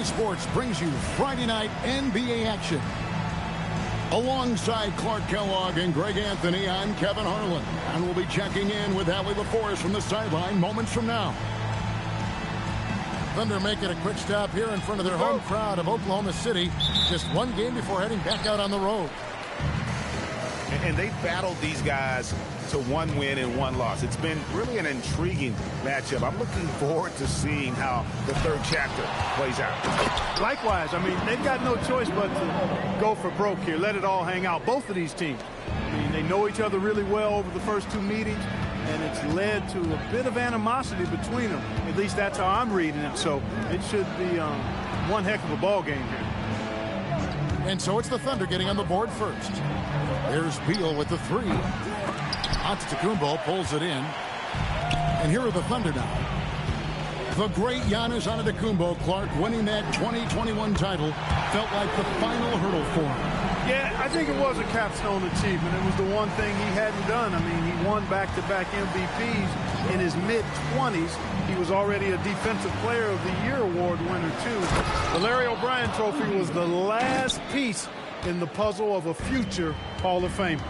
2K Sports brings you Friday night NBA action. Alongside Clark Kellogg and Greg Anthony, I'm Kevin Harlan. And we'll be checking in with Allie LaForest from the sideline moments from now. Thunder making a quick stop here in front of their home crowd of Oklahoma City. Just one game before heading back out on the road. And they've battled these guys to one win and one loss. It's been really an intriguing matchup. I'm looking forward to seeing how the third chapter plays out. Likewise, I mean, they've got no choice but to go for broke here. Let it all hang out. Both of these teams, I mean, they know each other really well over the first two meetings, and it's led to a bit of animosity between them. At least that's how I'm reading it. So it should be one heck of a ball game here. And so it's the Thunder getting on the board first. There's Beal with the three. Antetokounmpo pulls it in. And here are the Thunder now. The great Giannis Antetokounmpo, Clark, winning that 2021 title felt like the final hurdle for him. Yeah, I think it was a capstone achievement. It was the one thing he hadn't done. I mean, he won back-to-back MVPs in his mid-20s. He was already a Defensive Player of the Year award winner, too. The Larry O'Brien Trophy was the last piece in the puzzle of a future Hall of Famer.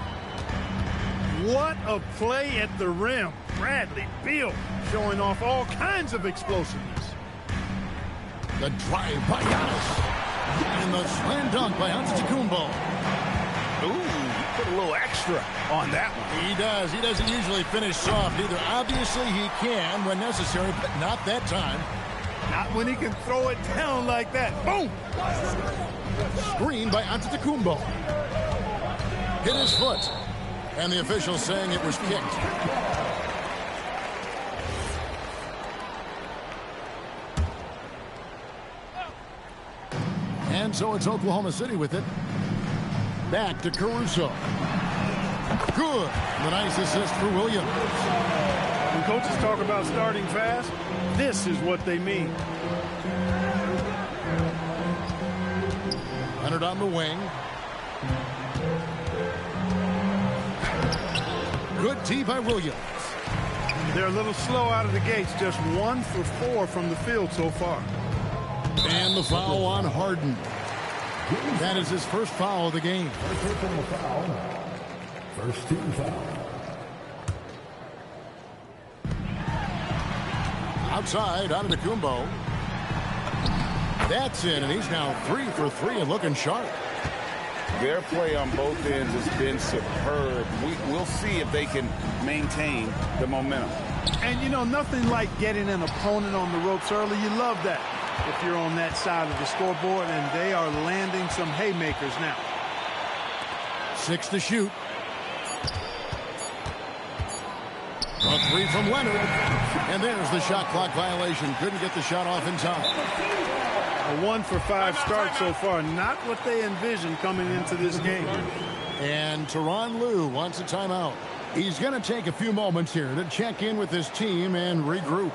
What a play at the rim. Bradley Beal showing off all kinds of explosiveness. The drive by Giannis. And the slam dunk by Antetokounmpo. Ooh, put a little extra on that one. He does. He doesn't usually finish soft either. Obviously, he can when necessary, but not that time. Not when he can throw it down like that. Boom! Screen by Antetokounmpo. Hit his foot. And the official saying it was kicked. And so it's Oklahoma City with it. Back to Caruso. Good. The nice assist for Williams. When coaches talk about starting fast, this is what they mean. Leonard on the wing. Good tee by Williams. They're a little slow out of the gates. Just 1 for 4 from the field so far. And the foul on Harden. That is his first foul of the game. First team foul. Outside, Antetokounmpo. That's in, and he's now 3 for 3 and looking sharp. Their play on both ends has been superb. We'll see if they can maintain the momentum. And, you know, nothing like getting an opponent on the ropes early. You love that if you're on that side of the scoreboard, and they are landing some haymakers now. 6 to shoot. A three from Leonard. And there's the shot clock violation. Couldn't get the shot off in time. A 1 for 5 start so far. Not what they envisioned coming into this game. And Tyronn Lue wants a timeout. He's going to take a few moments here to check in with his team and regroup.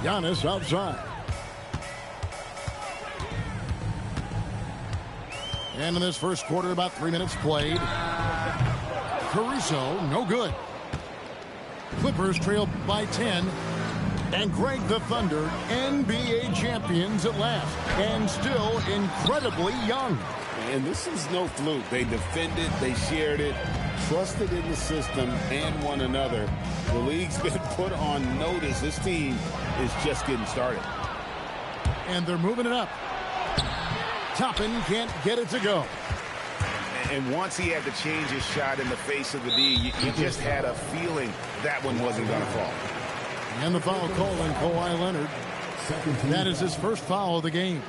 Giannis outside. And in this first quarter, about 3 minutes played. Caruso, no good. Clippers trail by 10. And Greg, the Thunder, NBA champions at last. And still incredibly young. And this is no fluke. They defended, they shared it, trusted in the system and one another. The league's been put on notice. This team is just getting started. And they're moving it up. Toppin can't get it to go. And once he had to change his shot in the face of the D, you just had a feeling that one wasn't going to fall. And the foul call on Kawhi Leonard. That is his first foul of the game.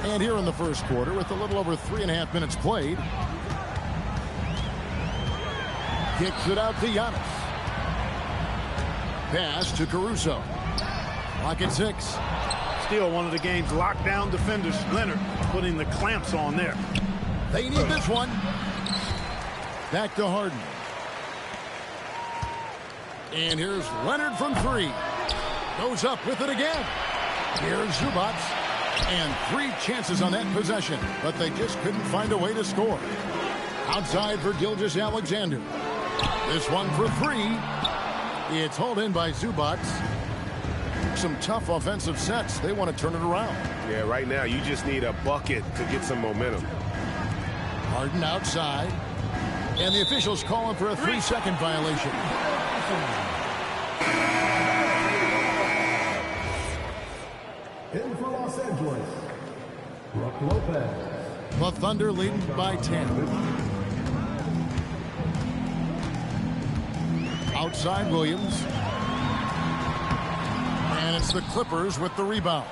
And here in the first quarter, with a little over 3.5 minutes played, kicks it out to Giannis. Pass to Caruso. Clock at 6. Still one of the game's lockdown defenders. Leonard putting the clamps on there. They need this one. Back to Harden. And here's Leonard from 3. Goes up with it again. Here's Zubac. And 3 chances on that possession, but they just couldn't find a way to score. Outside for Gilgeous-Alexander. This one for 3. It's hauled in by Zubac. Some tough offensive sets. They want to turn it around. Yeah, right now you just need a bucket to get some momentum. Harden outside. And the officials calling for a 3-second violation. In for Los Angeles, Brook Lopez. The Thunder leading by 10. Outside Williams. And it's the Clippers with the rebound.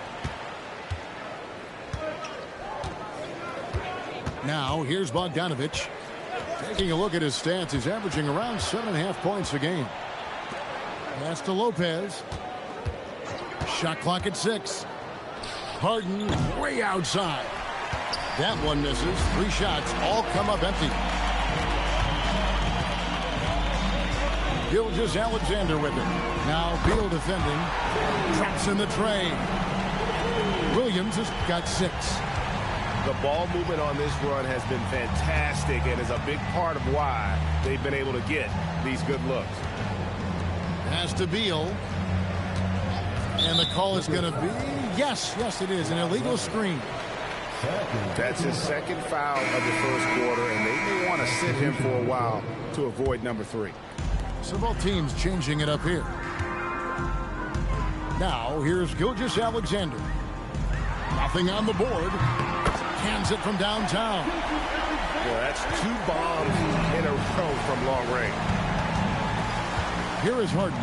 Now here's Bogdanovic. Taking a look at his stats, he's averaging around 7.5 points a game. Pass to Lopez. Shot clock at 6. Harden way outside. That one misses. 3 shots all come up empty. Gilgeous-Alexander with it. Now Beal defending. Traps in the tray. Williams has got 6. The ball movement on this run has been fantastic and is a big part of why they've been able to get these good looks. Pass to Beal. And the call is going to be, yes, it is, an illegal screen. That's his second foul of the first quarter, and they may want to sit him for a while to avoid number 3. So both teams changing it up here. Now, here's Gilgeous-Alexander. Nothing on the board. Hands it from downtown. Well, that's 2 bombs in a row from long range. Here is Harden.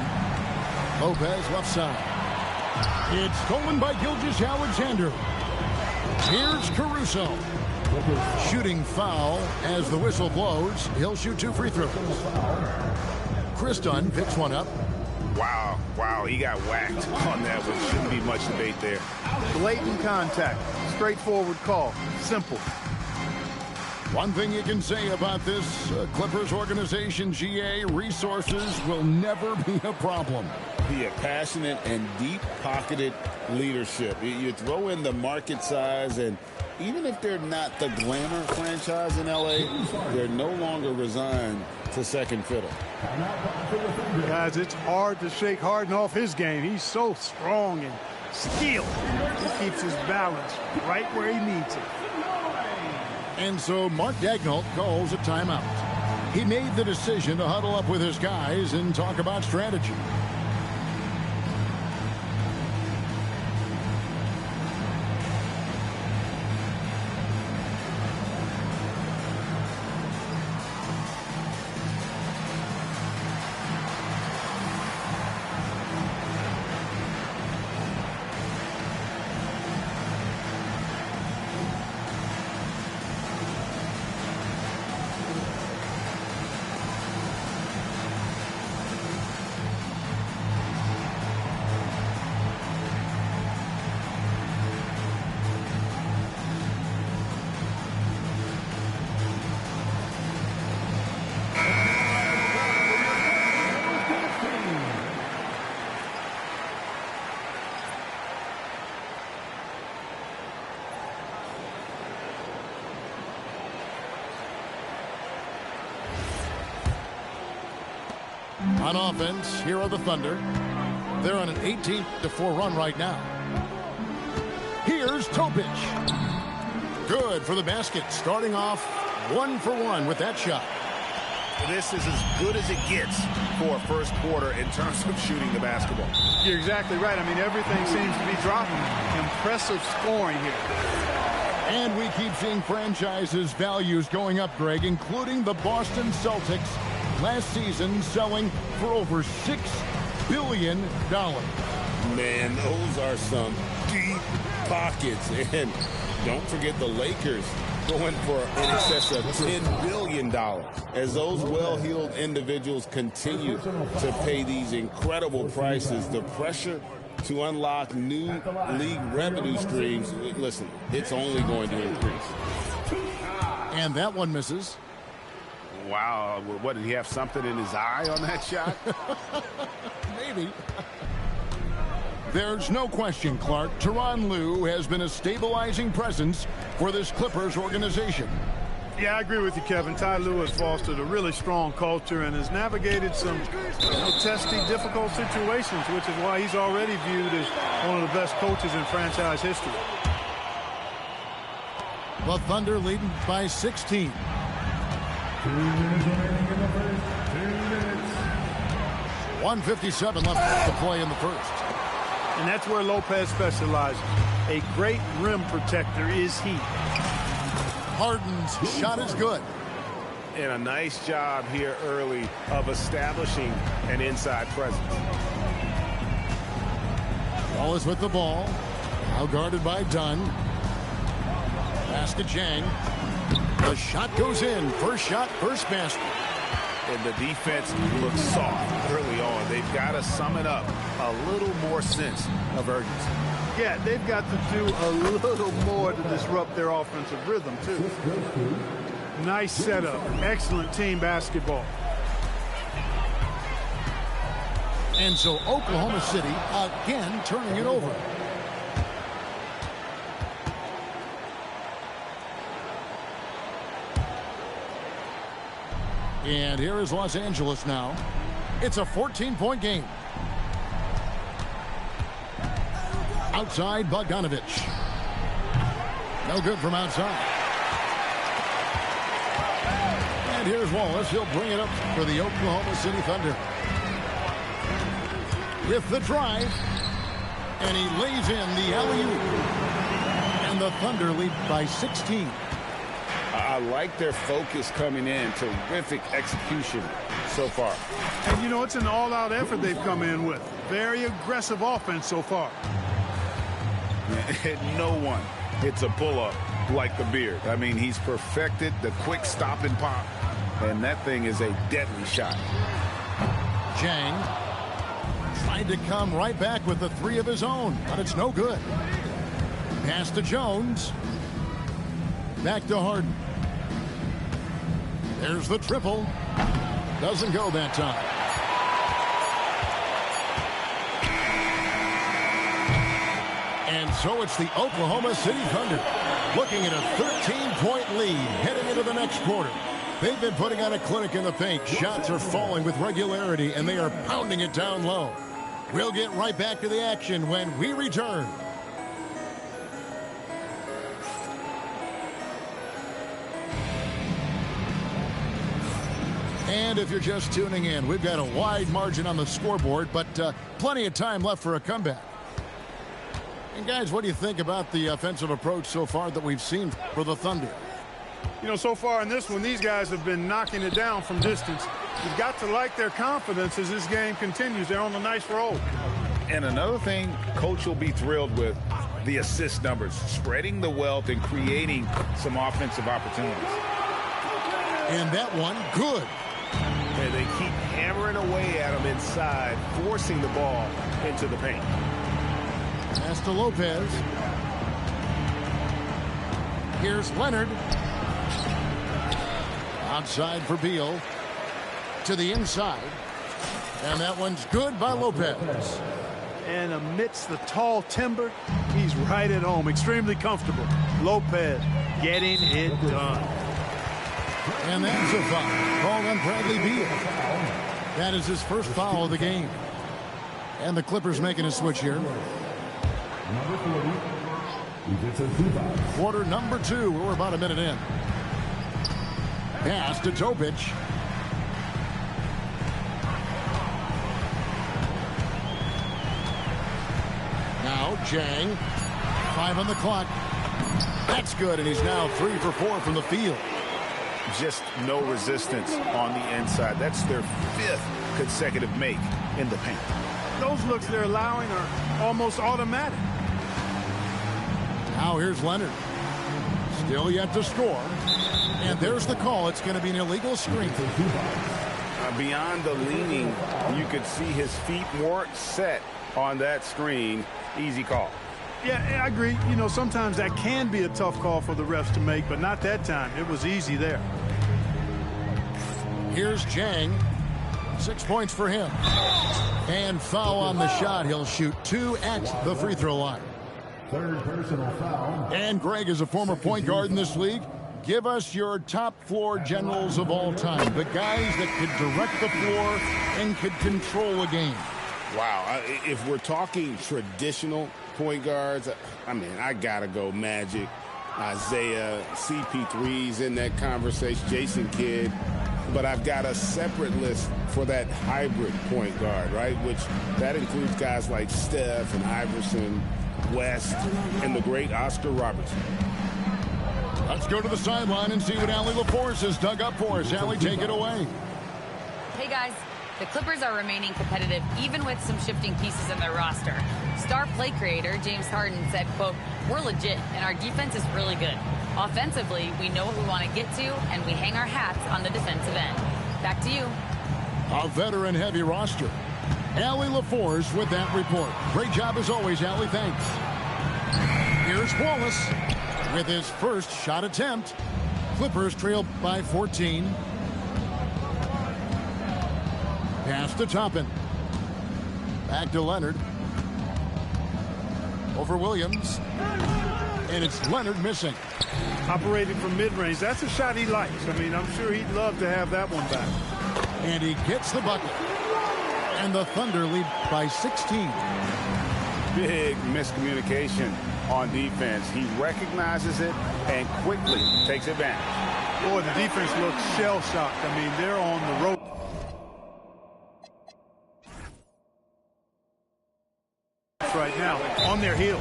Lopez left side. It's stolen by Gilgeous-Alexander. Here's Caruso. Shooting foul as the whistle blows. He'll shoot 2 free throws. Chris Dunn picks one up. Wow, he got whacked on that one. Shouldn't be much debate there. Blatant contact. Straightforward call. Simple. One thing you can say about this Clippers organization, GA, resources will never be a problem. Yeah, passionate and deep-pocketed leadership. You throw in the market size, and even if they're not the glamour franchise in L.A., they're no longer resigned to second fiddle. Guys, it's hard to shake Harden off his game. He's so strong and skilled. He keeps his balance right where he needs it. And so Mark Daigneault calls a timeout. He made the decision to huddle up with his guys and talk about strategy. On offense, here are the Thunder. They're on an 18-4 run right now. Here's Topic. Good for the basket. Starting off 1 for 1 with that shot. This is as good as it gets for a first quarter in terms of shooting the basketball. You're exactly right. I mean, everything seems to be dropping. Impressive scoring here. And we keep seeing franchises' values going up, Greg, including the Boston Celtics last season selling for over $6 billion. Man, those are some deep pockets. And don't forget the Lakers going for in excess of $10 billion as those well-heeled individuals continue to pay these incredible prices. The pressure to unlock new league revenue streams, listen, it's only going to increase. And that one misses. Wow, what, did he have something in his eye on that shot? Maybe. There's no question, Clark, Tyronn Lue has been a stabilizing presence for this Clippers organization. Yeah, I agree with you, Kevin. Ty Lue has fostered a really strong culture and has navigated some testy, difficult situations, which is why he's already viewed as one of the best coaches in franchise history. The Thunder leading by 16. 2 minutes remaining in the first. 2 minutes. 1:57 left to play in the first. And that's where Lopez specializes. A great rim protector is he. Harden's shot is good. And a nice job here early of establishing an inside presence. Wallace with the ball. Now guarded by Dunn. Pass to Jang. The shot goes in. First shot, first basket. And the defense looks soft early on. They've got to sum it up. A little more sense of urgency. Yeah, they've got to do a little more to disrupt their offensive rhythm, too. Nice setup. Excellent team basketball. And so Oklahoma City again turning it over. And here is Los Angeles now. It's a 14-point game. Outside, Bogdanovich. No good from outside. And here's Wallace. He'll bring it up for the Oklahoma City Thunder. With the drive. And he lays in the alley-oop. And the Thunder lead by 16. I like their focus coming in. Terrific execution so far. And, you know, it's an all-out effort they've come in with. Very aggressive offense so far. No one hits a pull-up like the Beard. I mean, he's perfected the quick stop and pop. And that thing is a deadly shot. Jang tried to come right back with the three of his own, but it's no good. Pass to Jones. Back to Harden. There's the triple. Doesn't go that time. And so it's the Oklahoma City Thunder looking at a 13-point lead heading into the next quarter. They've been putting on a clinic in the paint. Shots are falling with regularity, and they are pounding it down low. We'll get right back to the action when we return. And if you're just tuning in, we've got a wide margin on the scoreboard, but plenty of time left for a comeback. And guys, what do you think about the offensive approach so far that we've seen for the Thunder? You know, so far in this one, these guys have been knocking it down from distance. You've got to like their confidence as this game continues. They're on a nice roll. And another thing Coach will be thrilled with, the assist numbers, spreading the wealth and creating some offensive opportunities. And that one, good. And they keep hammering away at him inside, forcing the ball into the paint. Pass to Lopez. Here's Leonard. Outside for Beal. To the inside. And that one's good by Lopez. And amidst the tall timber, he's right at home. Extremely comfortable. Lopez getting it done. And that's a foul called on Bradley Beal. That is his first foul of the game. And the Clippers making a switch here. Number 40. Quarter number 2. We're about a minute in. Pass to Topic. go. Jang. 5 on the clock. That's good, and he's now 3 for 4 from the field. Just no resistance on the inside. That's their 5th consecutive make in the paint. Those looks they're allowing are almost automatic. Now here's Leonard. Still yet to score. And there's the call. It's going to be an illegal screen. Beyond the leaning, you could see his feet weren't set on that screen. Easy call. Yeah, I agree. You know, sometimes that can be a tough call for the refs to make, but not that time. It was easy there. Here's Jang. 6 points for him. And foul on the shot. He'll shoot 2 at the free throw line. Third personal foul. And Greg is a former point guard in this league. Give us your top floor generals of all time. The guys that could direct the floor and could control a game. Wow. If we're talking traditional point guards, I mean, I got to go Magic, Isaiah, CP3's in that conversation, Jason Kidd. But I've got a separate list for that hybrid point guard, right? Which that includes guys like Steph and Iverson, West, and the great Oscar Robertson. Let's go to the sideline and see what Allie LaForce has dug up for us. Allie, take it away. Hey, guys. The Clippers are remaining competitive even with some shifting pieces in their roster. Star play creator James Harden said, quote, "We're legit and our defense is really good. Offensively, we know what we want to get to and we hang our hats on the defensive end." Back to you. A veteran-heavy roster. Allie LaForce with that report. Great job as always, Allie. Thanks. Here's Wallace with his first shot attempt. Clippers trail by 14. Pass to Toppin. Back to Leonard. Over Williams. And it's Leonard missing. Operating from mid-range. That's a shot he likes. I mean, I'm sure he'd love to have that one back. And he gets the bucket. And the Thunder lead by 16. Big miscommunication on defense. He recognizes it and quickly takes advantage. Boy, the defense looks shell-shocked. I mean, they're on the rope. Right now, on their heels.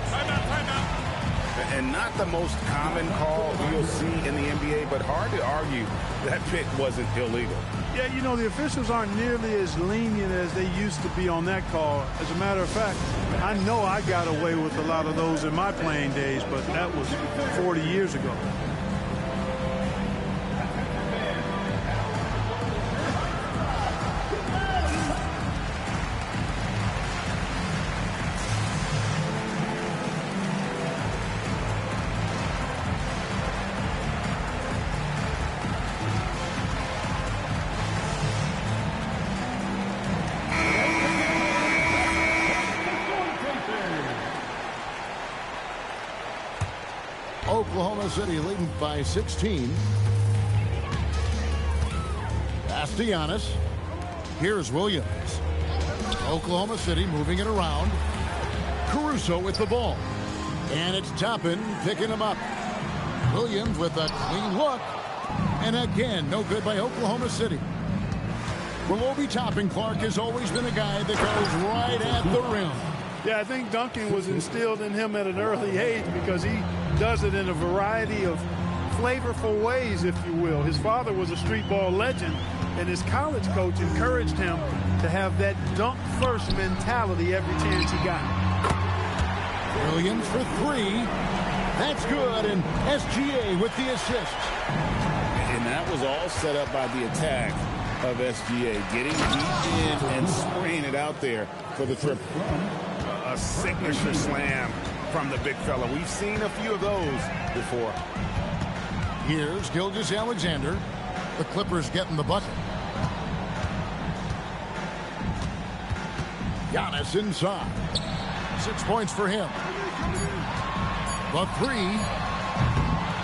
And not the most common call you'll see in the NBA, but hard to argue that pick wasn't illegal. Yeah, you know, the officials aren't nearly as lenient as they used to be on that call. As a matter of fact, I know I got away with a lot of those in my playing days, but that was 40 years ago. Oklahoma City leading by 16. Pass to Giannis. Here's Williams. Oklahoma City moving it around. Caruso with the ball. And it's Toppin picking him up. Williams with a clean look. And again, no good by Oklahoma City. Well, Obi Toppin, Clark, has always been a guy that goes right at the rim. Yeah, I think dunking was instilled in him at an early age because he does it in a variety of flavorful ways, if you will. His father was a street ball legend, and his college coach encouraged him to have that dunk-first mentality every chance he got. Williams for 3. That's good, and SGA with the assist. And that was all set up by the attack of SGA, getting deep in and spraying it out there for the triple. A signature slam from the big fella. We've seen a few of those before. Here's Gilgeous-Alexander. The Clippers getting the bucket. Giannis inside. 6 points for him. The 3.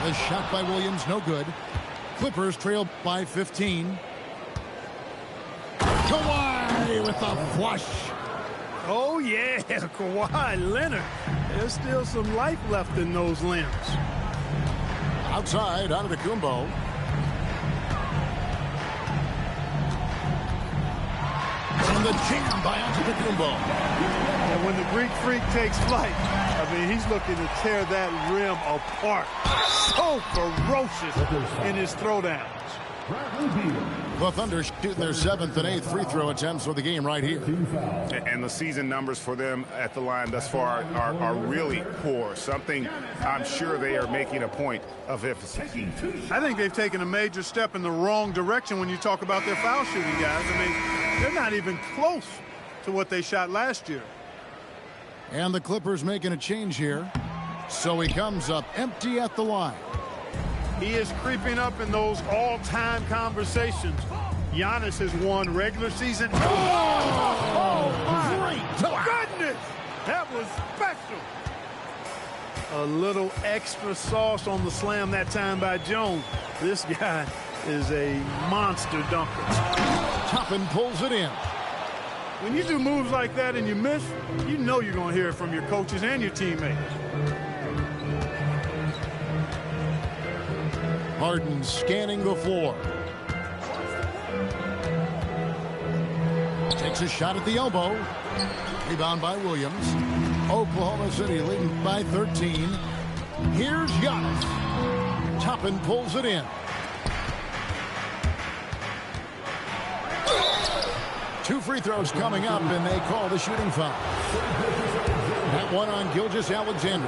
The shot by Williams, no good. Clippers trail by 15. Kawhi with the flush. Oh, yeah, Kawhi Leonard. There's still some life left in those limbs. Outside, Antetokounmpo. And And the jam by Antetokounmpo. And when the Greek Freak takes flight, I mean, he's looking to tear that rim apart. So ferocious in his throwdowns. The Thunder shooting their 7th and 8th free throw attempts for the game right here. And the season numbers for them at the line thus far are really poor. Something I'm sure they are making a point of emphasizing. I think they've taken a major step in the wrong direction when you talk about their foul shooting, guys. I mean, they're not even close to what they shot last year. And the Clippers making a change here. So he comes up empty at the line. He is creeping up in those all-time conversations. Giannis has won regular season. Oh my goodness! That was special. A little extra sauce on the slam that time by Jones. This guy is a monster dunker. Toppin pulls it in. When you do moves like that and you miss, you know you're going to hear it from your coaches and your teammates. Harden scanning the floor. Takes a shot at the elbow. Rebound by Williams. Oklahoma City leading by 13. Here's Giannis. Toppin pulls it in. Two free throws coming up, and they call the shooting foul. That one on Gilgeous-Alexander.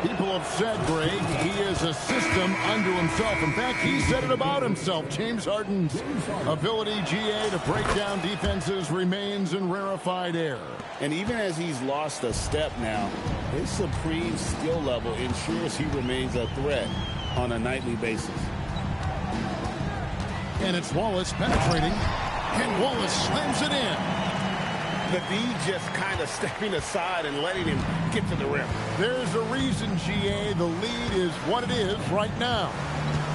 People have said, Greg, he is a system unto himself. In fact, he said it about himself. James Harden's ability, GA, to break down defenses remains in rarefied air. And even as he's lost a step now, his supreme skill level ensures he remains a threat on a nightly basis. And it's Wallace penetrating. And Wallace slams it in. The D just kind of stepping aside and letting him get to the rim. There's a reason, GA, the lead is what it is right now.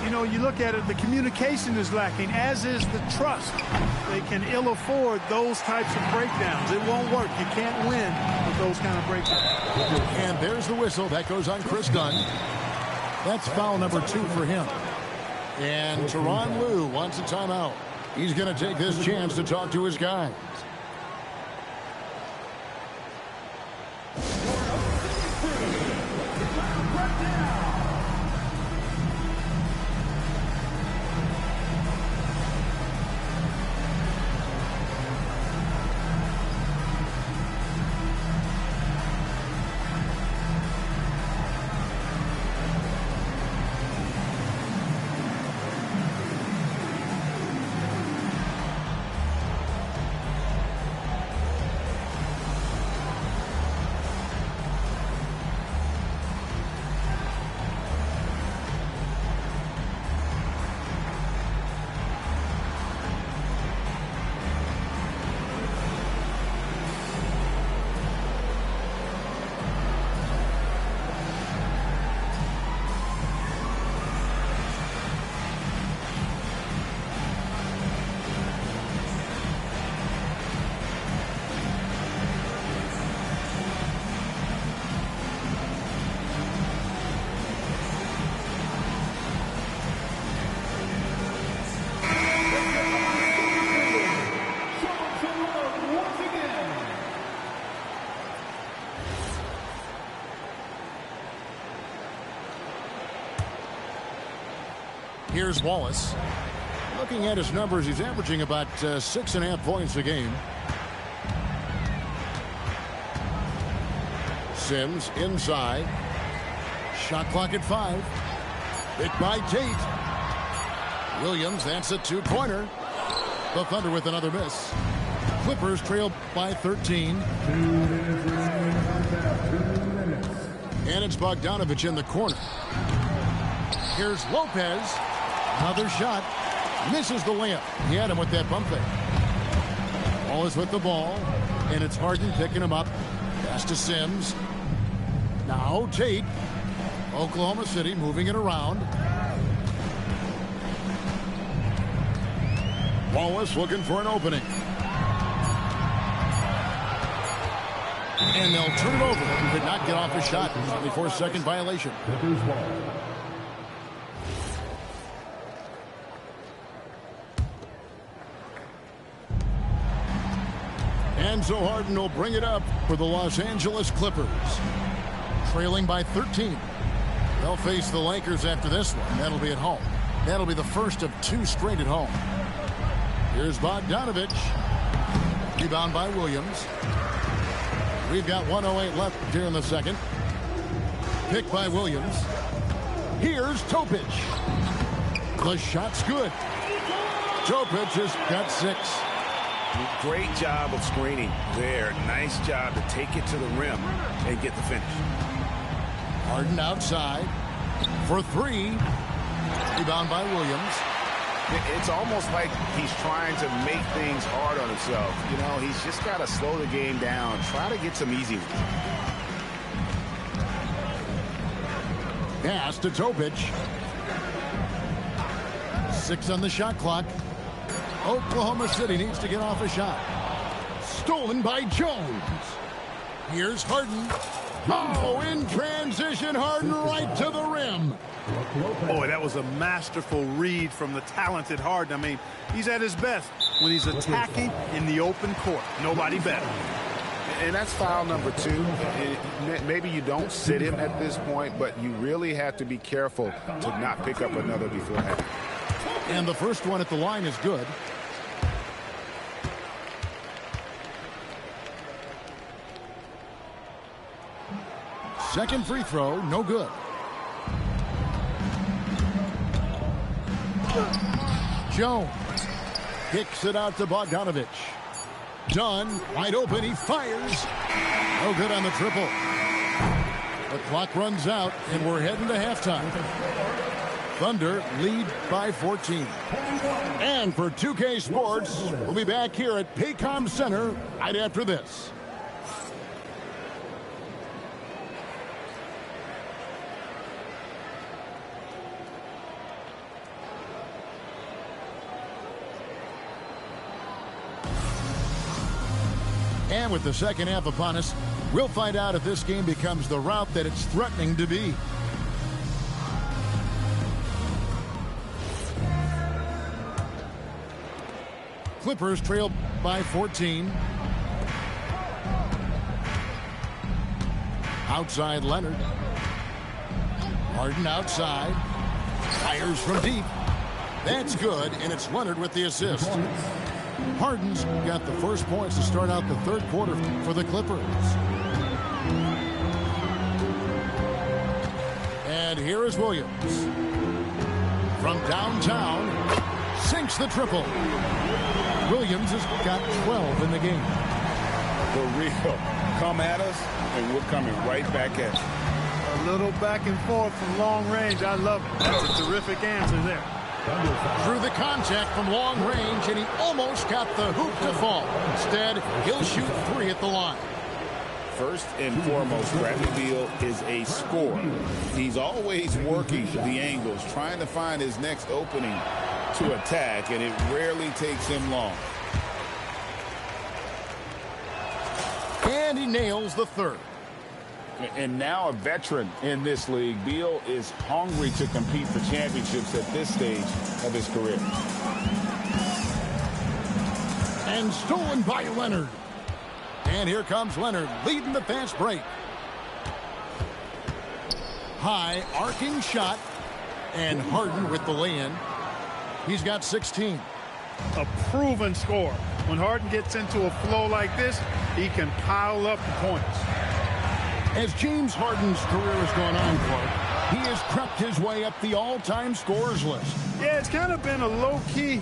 You know, you look at it, the communication is lacking, as is the trust. They can ill afford those types of breakdowns. It won't work. You can't win with those kind of breakdowns. And there's the whistle. That goes on Chris Dunn. That's foul number 2 for him. And Tyronn Lue wants a timeout. He's going to take this chance to talk to his guys. Here's Wallace. Looking at his numbers, he's averaging about 6.5 points a game. Sims inside. Shot clock at 5. Hit by Tate. Williams, that's a 2-pointer. The Thunder with another miss. Clippers trail by 13. 2 minutes remaining. 2 minutes. And it's Bogdanovich in the corner. Here's Lopez. Another shot. Misses the layup. He had him with that bump fake. Wallace with the ball. And it's Harden picking him up. Pass to Sims. Now Tate. Oklahoma City moving it around. Wallace looking for an opening. And they'll turn it over. He did not get off his shot. 24-second violation. Clippers ball. so Harden will bring it up for the Los Angeles Clippers. Trailing by 13. They'll face the Lakers after this one. That'll be at home. That'll be the first of 2 straight at home. Here's Bogdanovich. Rebound by Williams. We've got 1:08 left here in the second. Pick by Williams. Here's Topic. The shot's good. Topic has got 6. Great job of screening there. Nice job to take it to the rim and get the finish. Harden outside for 3. Rebound by Williams. It's almost like he's trying to make things hard on himself. You know, he's just got to slow the game down. Try to get some easy ones. Pass to Topic. 6 on the shot clock. Oklahoma City needs to get off a shot. Stolen by Jones. Here's Harden. Oh, in transition, Harden right to the rim. Boy, that was a masterful read from the talented Harden. I mean, he's at his best when he's attacking in the open court. Nobody better. And that's foul number 2. Maybe you don't sit him at this point, but you really have to be careful to not pick up another beforehand. And the first one at the line is good. Second free throw, no good. Jones kicks it out to Bogdanovich. Dunn, wide open, he fires. No good on the triple. The clock runs out, and we're heading to halftime. Thunder lead by 14. And for 2K Sports, we'll be back here at Paycom Center right after this. And with the second half upon us, we'll find out if this game becomes the route that it's threatening to be. Clippers trail by 14. Outside Leonard. Harden outside. Fires from deep. That's good, and it's Leonard with the assist. Harden's got the first points to start out the third quarter for the Clippers. And here is Williams. From downtown, sinks the triple. Williams has got 12 in the game. For real. Come at us, and we're coming right back at you. A little back and forth from long range. I love it. That's a terrific answer there. Through the contact from long range, and he almost got the hoop to fall. Instead, he'll shoot 3 at the line. First and foremost, Bradley Beal is a scorer. He's always working the angles, trying to find his next opening to attack, and it rarely takes him long. And he nails the third. And now a veteran in this league, Beal is hungry to compete for championships at this stage of his career. And stolen by Leonard. And here comes Leonard leading the fast break. High arcing shot. And Harden with the lay-in. He's got 16. A proven scorer. When Harden gets into a flow like this, he can pile up the points. As James Harden's career has gone on, Clark, he has crept his way up the all-time scorers list. Yeah, it's kind of been a low-key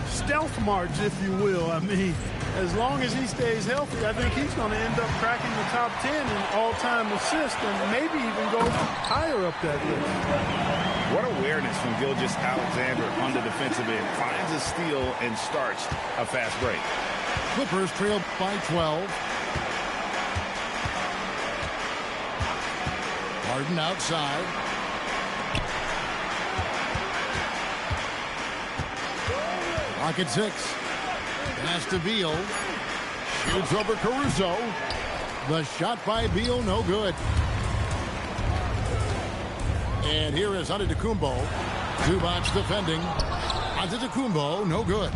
stealth march, if you will. I mean, as long as he stays healthy, I think he's going to end up cracking the top 10 in all-time assists and maybe even go higher up that list. What awareness from Gilgeous-Alexander on the defensive end. Finds a steal and starts a fast break. Clippers trail by 12. Harden outside. Pocket 6. Pass to Beal. Shoots over Caruso. The shot by Beal, no good. And here is Antetokounmpo. Zubac defending. Antetokounmpo, no good.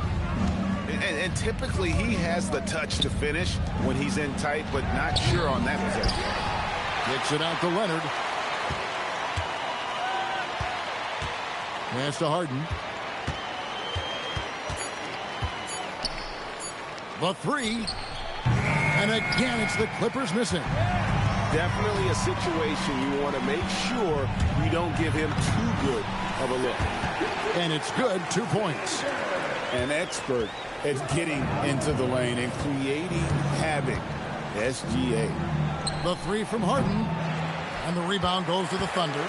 And typically he has the touch to finish when he's in tight, but not sure on that possession. Kicks it out to Leonard. Pass to Harden. The three. And again, it's the Clippers missing. Definitely a situation you want to make sure you don't give him too good of a look. And it's good. 2 points. An expert at getting into the lane and creating havoc. SGA. The three from Harden. And the rebound goes to the Thunder.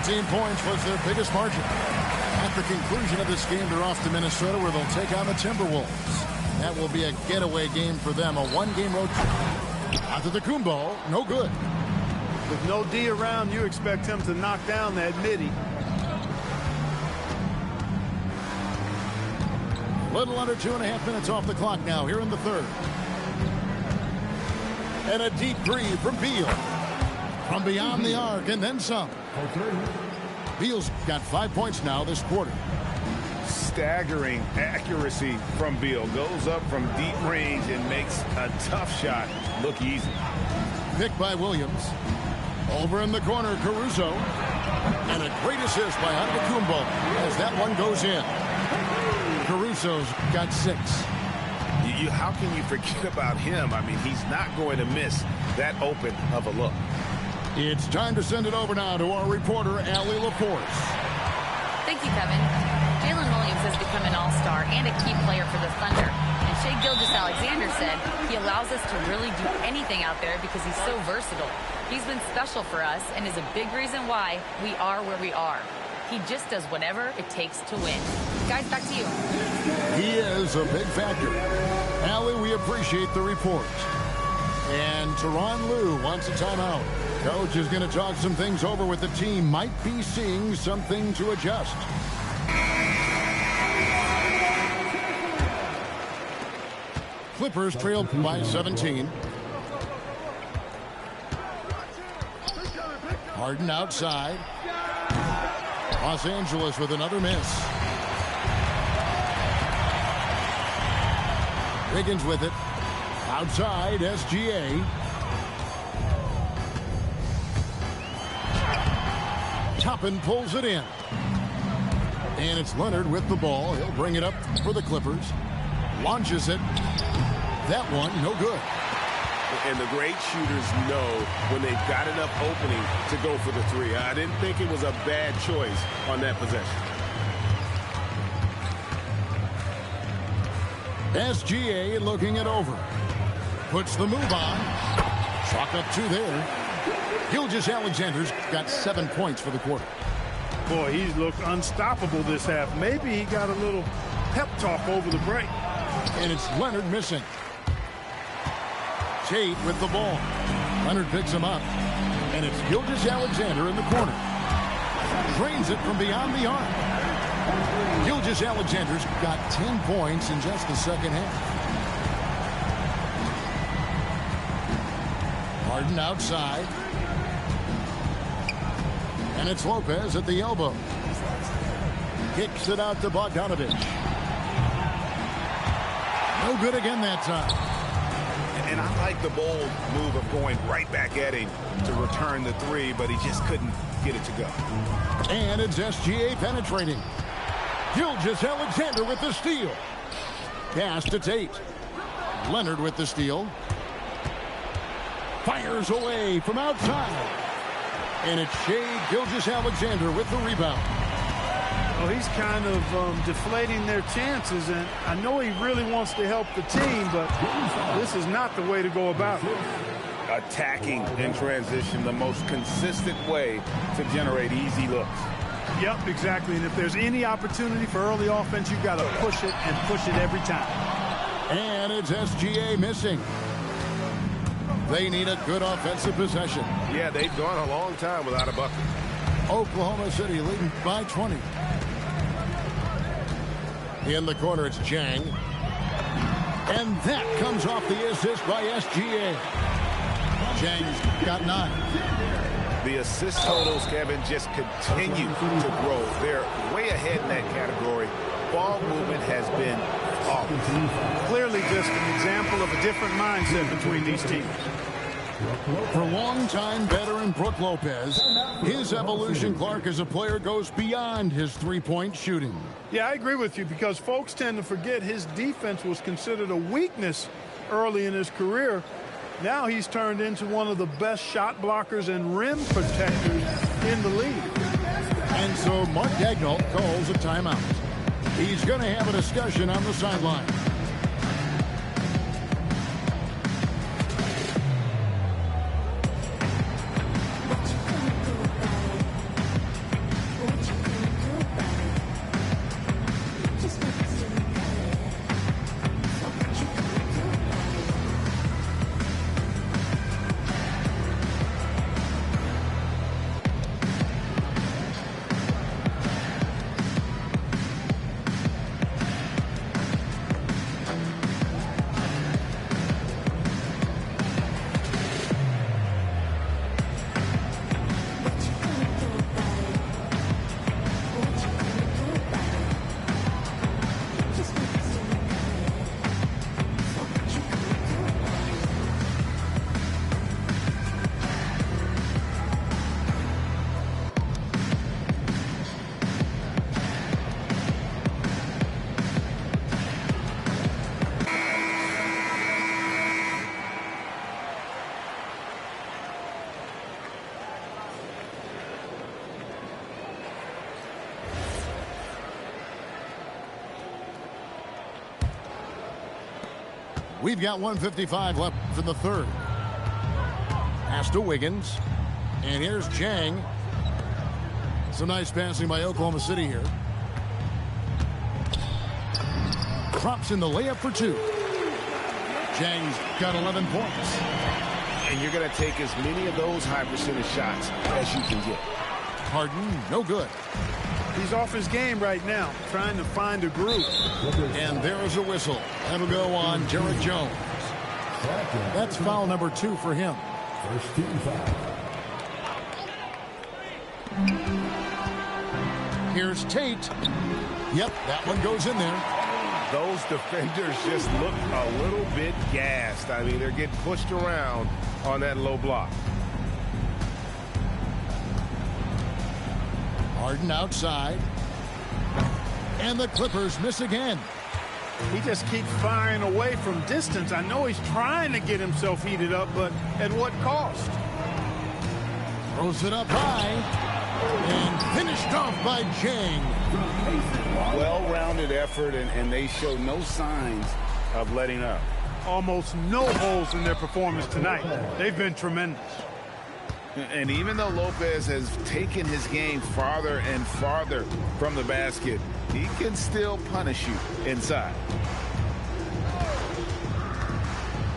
17 points was their biggest margin. At the conclusion of this game, they're off to Minnesota, where they'll take on the Timberwolves. That will be a getaway game for them, a one-game road trip. Antetokounmpo, no good. With no D around, you expect him to knock down that midi. Little under 2.5 minutes off the clock now here in the third. And a deep three from Beal. From beyond the arc and then some. Beal's got 5 points now this quarter. Staggering accuracy from Beal. Goes up from deep range and makes a tough shot look easy. Picked by Williams. Over in the corner, Caruso. And a great assist by Antetokounmpo as that one goes in. Caruso's got 6. How can you forget about him? I mean, he's not going to miss that open of a look. It's time to send it over now to our reporter, Allie LaForce. Thank you, Kevin. Jalen Williams has become an all-star and a key player for the Thunder. And Shai Gilgeous-Alexander said he allows us to really do anything out there because he's so versatile. He's been special for us and is a big reason why we are where we are. He just does whatever it takes to win. Guys, back to you. He is a big factor. Allie, we appreciate the report. And Tyronn Lue wants a timeout. Coach is going to talk some things over with the team. Might be seeing something to adjust. Clippers trail by 17. Harden outside. Los Angeles with another miss. Wiggins with it. Outside, SGA. Toppin pulls it in. And it's Leonard with the ball. He'll bring it up for the Clippers. Launches it. That one, no good. And the great shooters know when they've got enough opening to go for the three. I didn't think it was a bad choice on that possession. SGA looking it over. Puts the move on. Chalk up 2 there. Gilgeous-Alexander's got 7 points for the quarter. Boy, he's looked unstoppable this half. Maybe he got a little pep talk over the break. And it's Leonard missing. Tate with the ball. Leonard picks him up. And it's Gilgeous-Alexander in the corner. Drains it from beyond the arc. Gilgeous-Alexander's got 10 points in just the second half. Harden outside. And it's Lopez at the elbow. Kicks it out to Bogdanovich. No good again that time. And I like the bold move of going right back at him to return the three, but he just couldn't get it to go. And it's SGA penetrating. Gilgeous-Alexander with the steal. Pass to Tate. Leonard with the steal. Fires away from outside. And it's Shai Gilgeous-Alexander with the rebound. Well, he's kind of deflating their chances, and I know he really wants to help the team, but this is not the way to go about it. Attacking in transition, the most consistent way to generate easy looks. Yep, exactly. And if there's any opportunity for early offense, you've got to push it and push it every time. And it's SGA missing. They need a good offensive possession. Yeah, they've gone a long time without a bucket. Oklahoma City leading by 20. In the corner, it's Jang. And that comes off the assist by SGA. Jang's got 9. The assist totals, Kevin, just continue to grow. They're way ahead in that category. Ball movement has been Clearly just an example of a different mindset between these teams. For longtime veteran Brook Lopez, his evolution, Clark, as a player goes beyond his three-point shooting. Yeah, I agree with you because folks tend to forget his defense was considered a weakness early in his career. Now he's turned into one of the best shot blockers and rim protectors in the league. And so Mark Daigneault calls a timeout. He's going to have a discussion on the sideline. We've got 1:55 left in the third. Pass to Wiggins. And here's Chang. Some nice passing by Oklahoma City here. Drops in the layup for two. Chang's got 11 points. And you're going to take as many of those high percentage shots as you can get. Harden, no good. He's off his game right now, trying to find a groove. And there is a whistle. That'll go on Jared Jones. That's foul number 2 for him. First team foul. Here's Tate. Yep, that one goes in there. Those defenders just look a little bit gassed. I mean, they're getting pushed around on that low block. Harden outside. And the Clippers miss again. He just keeps firing away from distance. I know he's trying to get himself heated up, but at what cost? Throws it up high. And finished off by Chang. Well-rounded effort, and they show no signs Of letting up. Almost no holes in their performance tonight. They've been tremendous. And even though Lopez has taken his game farther and farther from the basket, he can still punish you inside.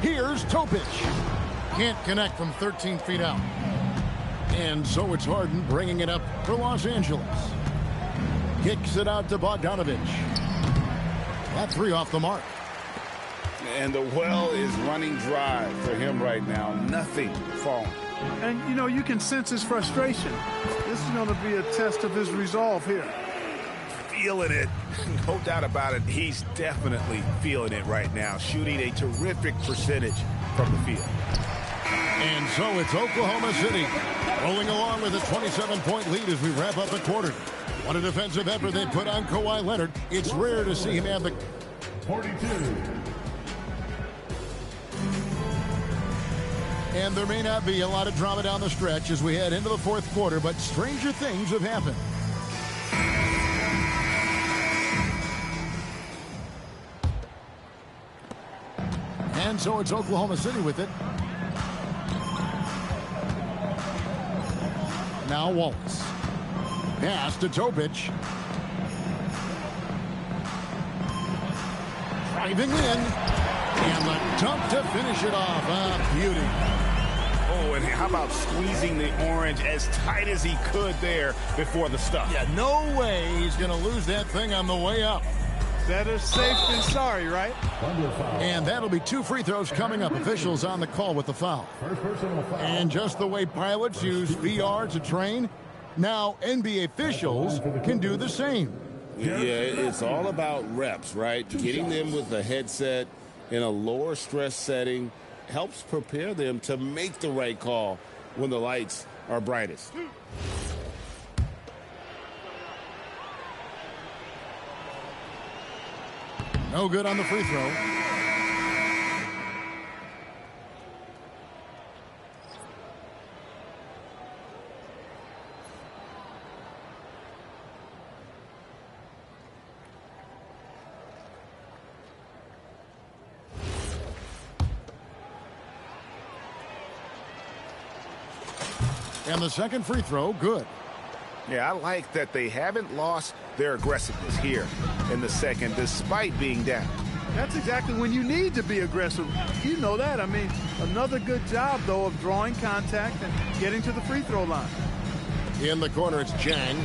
Here's Topic. Can't connect from 13 feet out. And so it's Harden bringing it up for Los Angeles. Kicks it out to Bogdanovich. That three off the mark. And the well is running dry for him right now. Nothing falling. And, you know, you can sense his frustration. This is going to be a test of his resolve here. Feeling it. No doubt about it. He's definitely feeling it right now. Shooting a terrific percentage from the field. And so it's Oklahoma City rolling along with a 27-point lead as we wrap up the quarter. What a defensive effort they put on Kawhi Leonard. It's rare to see him have the 42. And there may not be a lot of drama down the stretch as we head into the fourth quarter, but stranger things have happened. And so it's Oklahoma City with it. Now Wallace. Pass to Topic. Driving in. And the dunk to finish it off. Ah, beauty. Oh, and how about squeezing the orange as tight as he could there before the stuff? Yeah, no way he's going to lose that thing on the way up. Better safe than sorry, right? And that'll be 2 free throws coming up. Officials on the call with the foul. First personal foul. And just the way pilots use VR to train, now NBA officials can do the same. Yeah, it's all about reps, right? Getting them with a headset in a lower stress setting helps prepare them to make the right call when the lights are brightest. No good on the free throw. And the second free throw, good. Yeah, I like that they haven't lost their aggressiveness here in the second, despite being down. That's exactly when you need to be aggressive. You know that. I mean, another good job, though, of drawing contact and getting to the free throw line. In the corner, it's Jang.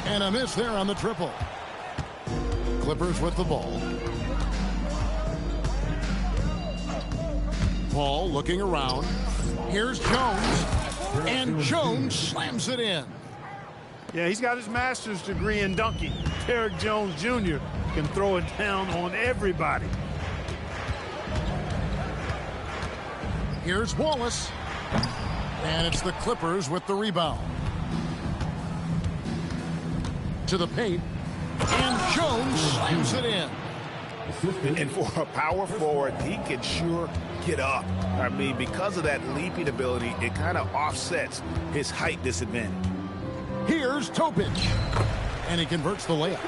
And a miss there on the triple. Clippers with the ball. Paul looking around. Here's Jones. And Jones slams it in. Yeah, he's got his master's degree in dunking. Derrick Jones Jr. can throw it down on everybody. Here's Wallace. And it's the Clippers with the rebound. To the paint. And Jones slams it in. And for a power forward, he can sure get up. I mean, because of that leaping ability, it kind of offsets his height disadvantage. Here's Topic. And he converts the layup.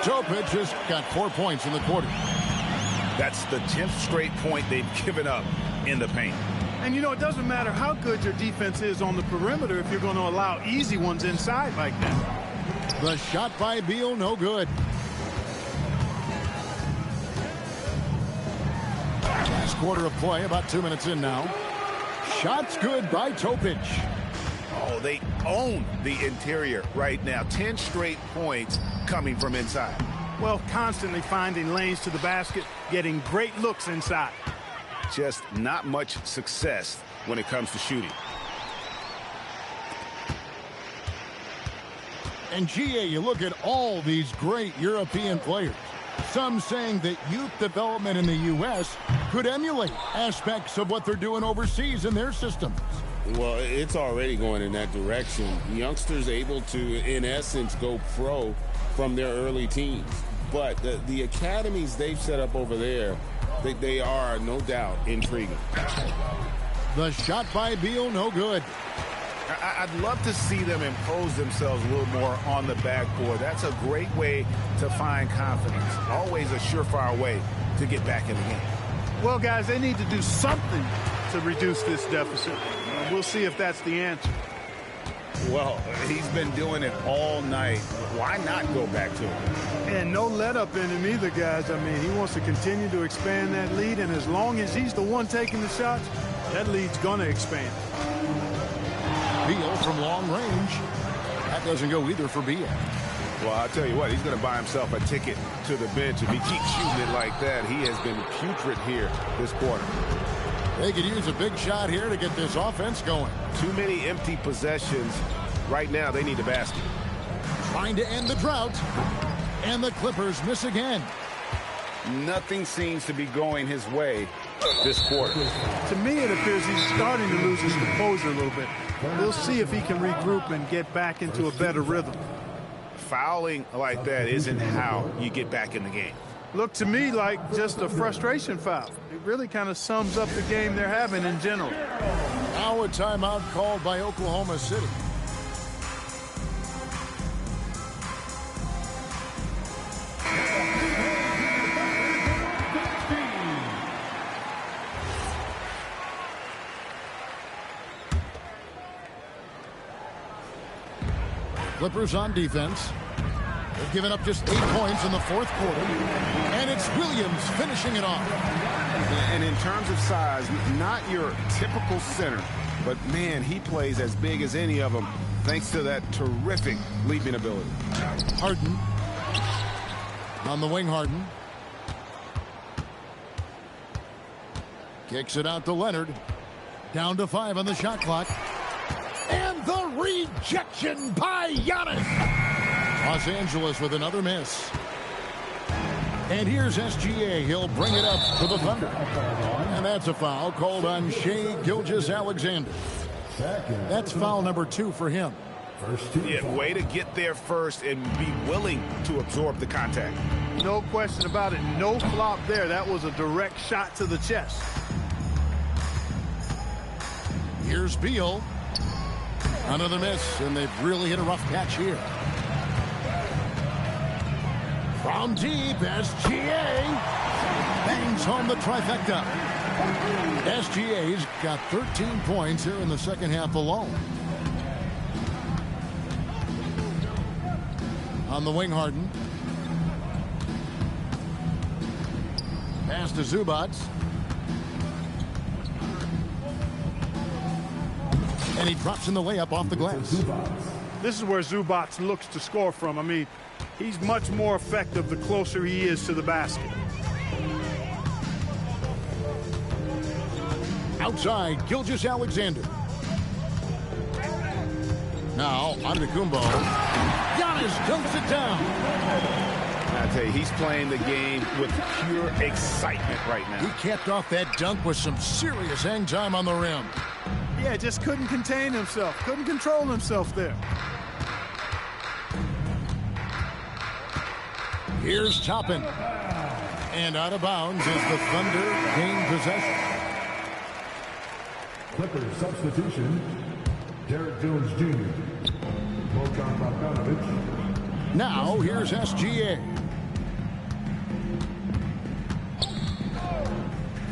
Topic has got 4 points in the quarter. That's the 10th straight point they've given up in the paint. And, you know, it doesn't matter how good your defense is on the perimeter if you're going to allow easy ones inside like that. The shot by Beal, no good. Last quarter of play, about 2 minutes in now. Shots good by Topic. Oh, they own the interior right now. 10 straight points coming from inside. Well, constantly finding lanes to the basket, getting great looks inside. Just not much success when it comes to shooting. And GA, you look at all these great European players. Some saying that youth development in the U.S. could emulate aspects of what they're doing overseas in their systems. Well, it's already going in that direction. Youngsters able to, in essence, go pro from their early teens. But the academies they've set up over there, they are, no doubt, intriguing. The shot by Beal, no good. I'd love to see them impose themselves a little more on the backboard. That's a great way to find confidence. Always a surefire way to get back in the game. Well, guys, they need to do something to reduce this deficit. We'll see if that's the answer. Well, he's been doing it all night. Why not go back to it? And no let up in him either, guys. I mean, he wants to continue to expand that lead, and as long as he's the one taking the shots, that lead's going to expand. Beal from long range. That doesn't go either for Beal. Well, I'll tell you what, he's going to buy himself a ticket to the bench. If he keeps shooting it like that, he has been putrid here this quarter. They could use a big shot here to get this offense going. Too many empty possessions. Right now, they need a basket. Trying to end the drought. And the Clippers miss again. Nothing seems to be going his way this quarter. To me, it appears he's starting to lose his composure a little bit. We'll see if he can regroup and get back into a better rhythm. Fouling like that isn't how you get back in the game. Looked to me like just a frustration foul. It really kind of sums up the game they're having in general. Now a timeout called by Oklahoma City. Clippers on defense. They've given up just 8 points in the fourth quarter. And it's Williams finishing it off. And in terms of size, not your typical center, but man, he plays as big as any of them thanks to that terrific leaping ability. Harden. On the wing, Harden. Kicks it out to Leonard. Down to 5 on the shot clock. And the rejection by Giannis. Los Angeles with another miss. And here's SGA. He'll bring it up to the Thunder. And that's a foul called on Shai Gilgeous-Alexander. That's foul number 2 for him. Yeah, way to get there first and be willing to absorb the contact. No question about it. No flop there. That was a direct shot to the chest. Here's Beal. Another miss, and they've really hit a rough patch here. From deep, SGA bangs home the trifecta. SGA's got 13 points here in the second half alone. On the wing, Harden. Pass to Zubac. And he drops in the layup off the glass. This is where Zubac looks to score from. I mean, he's much more effective the closer he is to the basket. Outside, Gilgeous-Alexander. Now, Antetokounmpo. Giannis dunks it down. I tell you, he's playing the game with pure excitement right now. He capped off that dunk with some serious hang time on the rim. Yeah, just couldn't contain himself. Couldn't control himself there. Here's Toppin. And out of bounds as the Thunder gain possession. Clippers substitution. Derek Jones Jr. Bojan Bogdanovic. Now here's SGA.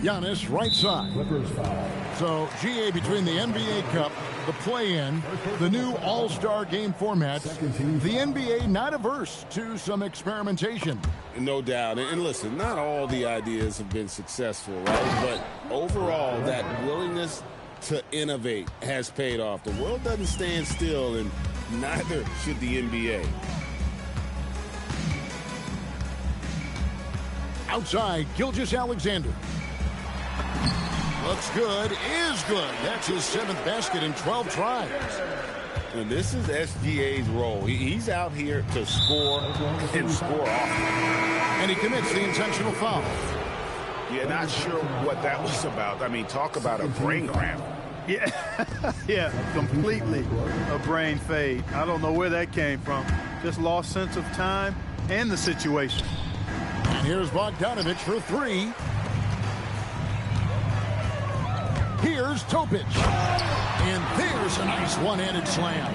Giannis right side. Clippers foul. So GA between the NBA Cup, the play-in, the new All-Star game format, the NBA not averse to some experimentation. No doubt. And listen, not all the ideas have been successful, right? But overall, that willingness to innovate has paid off. The world doesn't stand still, and neither should the NBA. Outside, Gilgeous-Alexander. Looks good, is good. That's his 7th basket in 12 tries. And this is SGA's role. He's out here to score and score often. And he commits the intentional foul. Yeah, not sure what that was about. I mean, talk about a brain cramp. Yeah, yeah, completely a brain fade. I don't know where that came from. Just lost sense of time and the situation. And here's Bogdanovic for 3. Here's Topic. And there's a nice one-handed slam.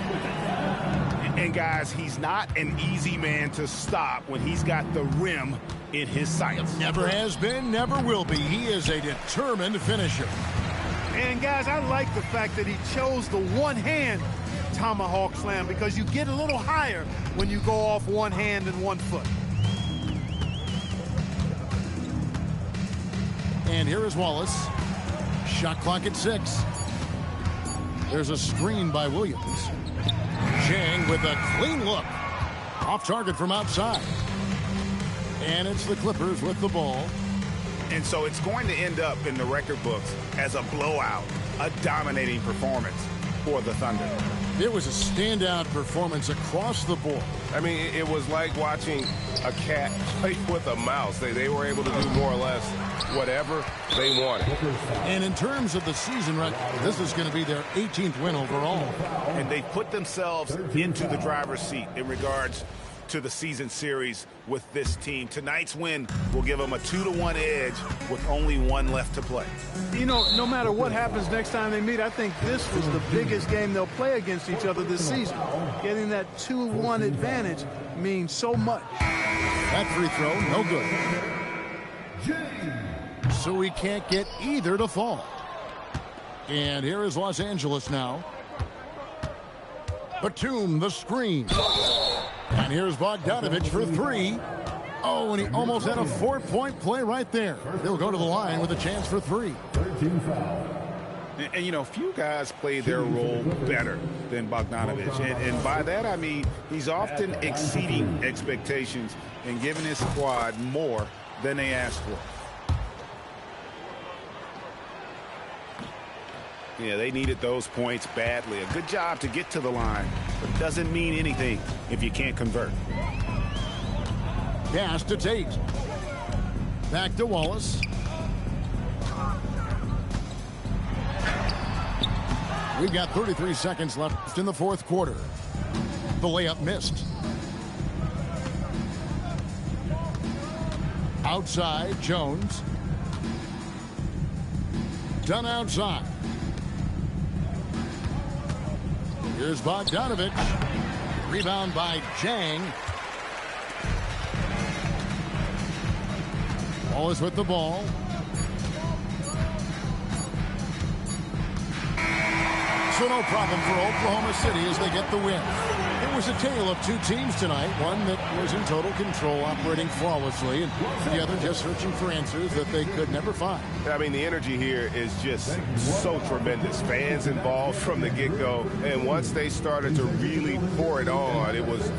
And guys, he's not an easy man to stop when he's got the rim in his sights. Never has been, never will be. He is a determined finisher. And guys, I like the fact that he chose the one-hand tomahawk slam because you get a little higher when you go off one hand and one foot. And here is Wallace. Shot clock at 6. There's a screen by Williams. Chang with a clean look. Off target from outside. And it's the Clippers with the ball. And so it's going to end up in the record books as a blowout, a dominating performance for the Thunder. It was a standout performance across the board. I mean, it was like watching a cat play with a mouse. They were able to do more or less whatever they wanted. And in terms of the season record, this is going to be their 18th win overall. And they put themselves into the driver's seat in regards to the season series with this team. Tonight's win will give them a 2-1 edge with only one left to play. You know, no matter what happens next time they meet, I think this was the biggest game they'll play against each other this season. Getting that 2-1 advantage means so much. That free throw, no good. So we can't get either to fall. And here is Los Angeles now. Batum, the screen. And here's Bogdanovic for 3. Oh, and he almost had a 4-point play right there. He'll go to the line with a chance for 3. 13 foul. And you know, few guys play their role better than Bogdanovic. And by that, I mean, he's often exceeding expectations and giving his squad more than they asked for. Yeah, they needed those points badly. A good job to get to the line, but it doesn't mean anything if you can't convert. Pass to Tate. Back to Wallace. We've got 33 seconds left in the fourth quarter. The layup missed. Outside, Jones. Done outside. Here's Bogdanovich. Rebound by Chang. Wallace with the ball. So no problem for Oklahoma City as they get the win. It was a tale of two teams tonight. One that was in total control, operating flawlessly, and the other just searching for answers that they could never find. I mean, the energy here is just so tremendous. Fans involved from the get-go, and once they started to really pour it on, it was